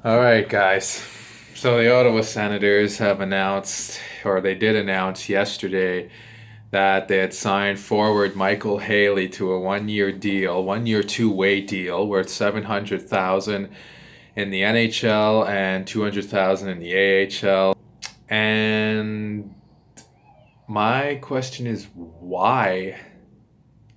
All right, guys. So the Ottawa Senators have announced, or they did announce yesterday, that they had signed forward Michael Haley to a one-year deal, one-year two-way deal worth 700,000 in the NHL and 200,000 in the AHL. And my question is why?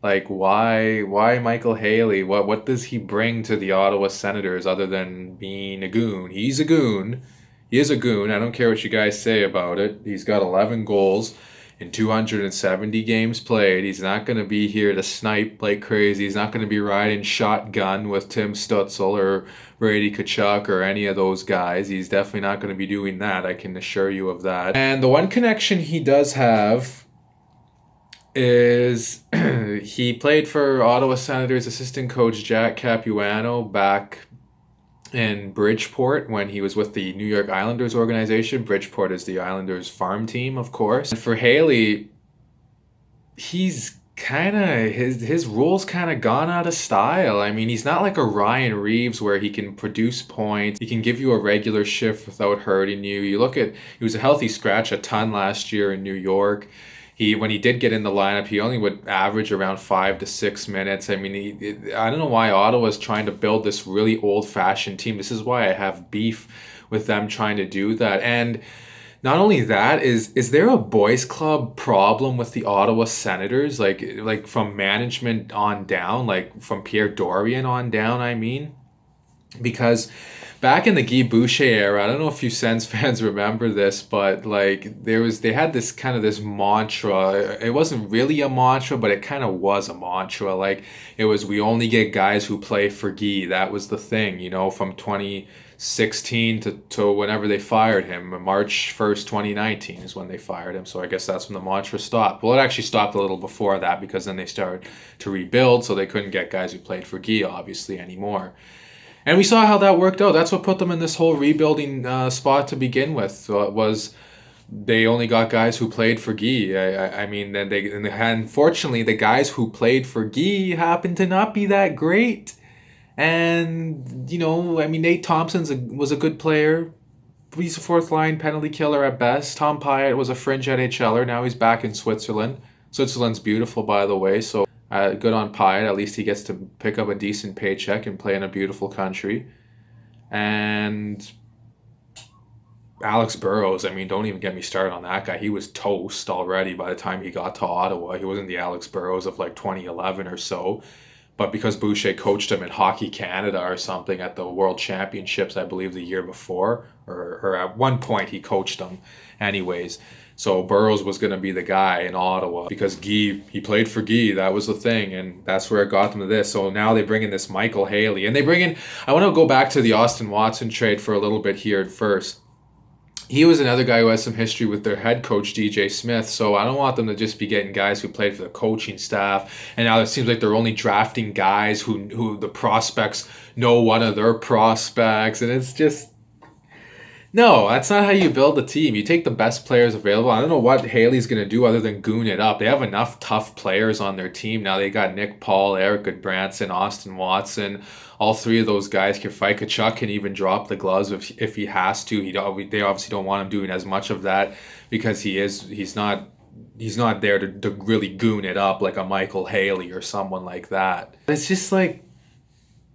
Like why Michael Haley? What does he bring to the Ottawa Senators other than being a goon? He's a goon. He is a goon. I don't care what you guys say about it. He's got 11 goals in 270 games played. He's not going to be here to snipe like crazy. He's not going to be riding shotgun with Tim Stutzel or Brady Tkachuk or any of those guys. He's definitely not going to be doing that. I can assure you of that. And the one connection he does have is he played for Ottawa Senators assistant coach Jack Capuano back in Bridgeport when he was with the New York Islanders organization. Bridgeport is the Islanders farm team, of course. And for Haley, he's kind of his role's kind of gone out of style. I mean, he's not like a Ryan Reeves where he can produce points. He can give you a regular shift without hurting you. You look at he was a healthy scratch a ton last year in New York. When he did get in the lineup, he only would average around 5 to 6 minutes. I mean, I don't know why Ottawa's trying to build this really old-fashioned team. This is why I have beef with them trying to do that. And not only that, is there a boys club problem with the Ottawa Senators? Like from management on down, like from Pierre Dorian on down, I mean? Because back in the Guy Boucher era, I don't know if you Sens fans remember this, but like they had this kind of this mantra. It wasn't really a mantra, but it kind of was a mantra. Like it was, we only get guys who play for Guy. That was the thing, from 2016 to whenever they fired him. March 1st, 2019 is when they fired him. So I guess that's when the mantra stopped. Well, it actually stopped a little before that because then they started to rebuild, so they couldn't get guys who played for Guy obviously anymore. And we saw how that worked out. That's what put them in this whole rebuilding spot to begin with. So it was they only got guys who played for Guy. I mean, unfortunately, the guys who played for Guy happened to not be that great. And I mean, Nate was a good player. He's a fourth line penalty killer at best. Tom Pyatt was a fringe NHLer. Now he's back in Switzerland. Switzerland's beautiful, by the way. So. Good on Pyatt. At least he gets to pick up a decent paycheck and play in a beautiful country. And Alex Burrows, I mean, don't even get me started on that guy. He was toast already by the time he got to Ottawa. He wasn't the Alex Burrows of like 2011 or so. But because Boucher coached him in Hockey Canada or something at the World Championships, I believe the year before, or at one point he coached them anyways. So Burrows was going to be the guy in Ottawa because Guy, he played for Guy. That was the thing, and that's where it got them to this. So now they bring in this Michael Haley, and I want to go back to the Austin Watson trade for a little bit here first. He was another guy who has some history with their head coach, DJ Smith, so I don't want them to just be getting guys who played for the coaching staff, and now it seems like they're only drafting guys who the prospects know one of their prospects, and it's just... No, that's not how you build a team. You take the best players available. I don't know what Haley's going to do other than goon it up. They have enough tough players on their team now. They got Nick Paul, Eric Goodbranson, Austin Watson. All three of those guys can fight. Kachuk can even drop the gloves if he has to. They obviously don't want him doing as much of that because he's not there to really goon it up like a Michael Haley or someone like that. It's just like,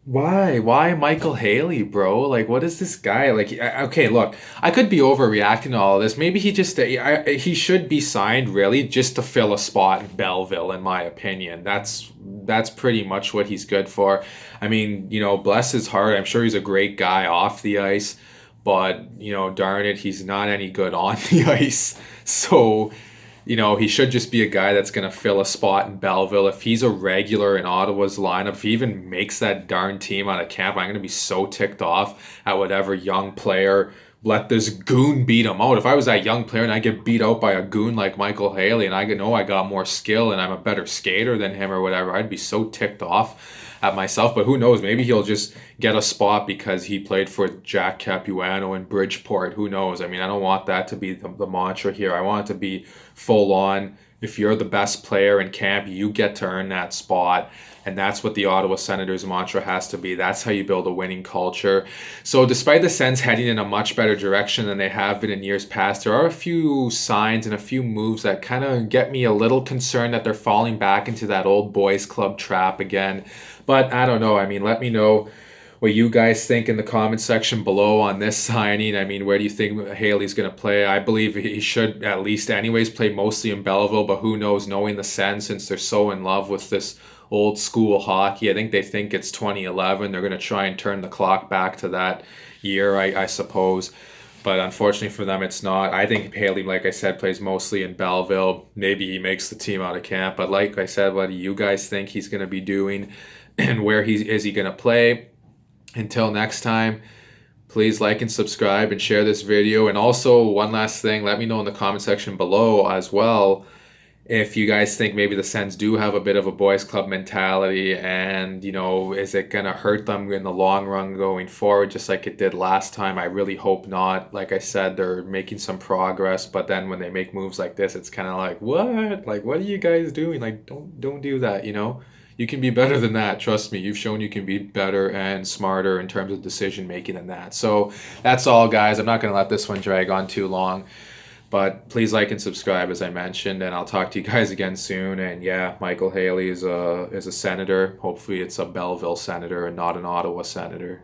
why Michael Haley, bro? Like, what is this guy? Like, okay, look, I could be overreacting to all of this. Maybe he should be signed really just to fill a spot in Belleville, in my opinion. That's pretty much what he's good for. I mean, bless his heart, I'm sure he's a great guy off the ice, but darn it, he's not any good on the ice. So, he should just be a guy that's going to fill a spot in Belleville. If he's a regular in Ottawa's lineup, if he even makes that darn team out of camp, I'm going to be so ticked off at whatever young player let this goon beat him out. If I was that young player and I get beat out by a goon like Michael Haley and I know I got more skill and I'm a better skater than him or whatever, I'd be so ticked off at myself, but who knows? Maybe he'll just get a spot because he played for Jack Capuano in Bridgeport. Who knows? I mean, I don't want that to be the mantra here. I want it to be full on. If you're the best player in camp, you get to earn that spot. And that's what the Ottawa Senators mantra has to be. That's how you build a winning culture. So despite the Sens heading in a much better direction than they have been in years past, there are a few signs and a few moves that kind of get me a little concerned that they're falling back into that old boys club trap again. But I don't know. I mean, let me know what you guys think in the comment section below on this signing. I mean, where do you think Haley's going to play? I believe he should at least anyways play mostly in Belleville, but who knows, knowing the Sens, since they're so in love with this old school hockey. I think they think it's 2011. They're going to try and turn the clock back to that year, I suppose. But unfortunately for them, it's not. I think Haley, like I said, plays mostly in Belleville. Maybe he makes the team out of camp. But like I said, what do you guys think he's going to be doing and where is he going to play? Until next time, please like and subscribe and share this video. And also, one last thing, let me know in the comment section below as well if you guys think maybe the Sens do have a bit of a boys club mentality, and is it gonna hurt them in the long run going forward just like it did last time? I really hope not. Like I said, they're making some progress, but then when they make moves like this, it's kind of like, what are you guys doing? Like, don't do that. You can be better than that. Trust me, you've shown you can be better and smarter in terms of decision making than that. So that's all, guys. I'm not gonna let this one drag on too long. But please like and subscribe, as I mentioned, and I'll talk to you guys again soon. And yeah, Michael Haley is a senator. Hopefully it's a Belleville senator and not an Ottawa senator.